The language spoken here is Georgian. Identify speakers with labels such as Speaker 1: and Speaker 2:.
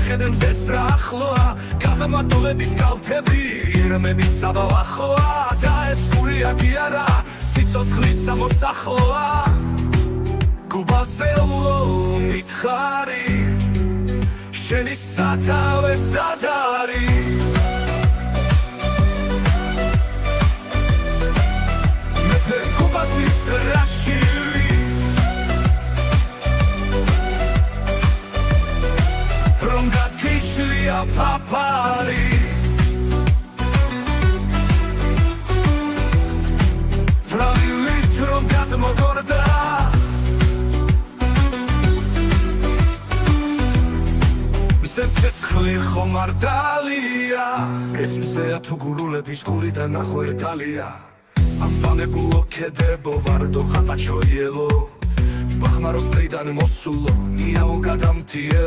Speaker 1: ხედემზეს რა ახლოა გაღმატოების კალთები ირმების საბალახოა და ეს გულია კი არა სიცოცხლის სამოსახლოა გუბასეულო მითხარი შენი სათავე სად არის მეფე გუბასის რაშვილი რომ გაქიშლია ფაფარი ბრალილით რომ გადმოგორდა ცეცხლი ხომ არ დალია ეს მზეა თუ გურულების გულიდან ახვერდალია ამ ფანებულო ქედებო ვარდო ხატაჩოიელო ბახმაროს დღიდან მოსულო ნიაო გადამთიელო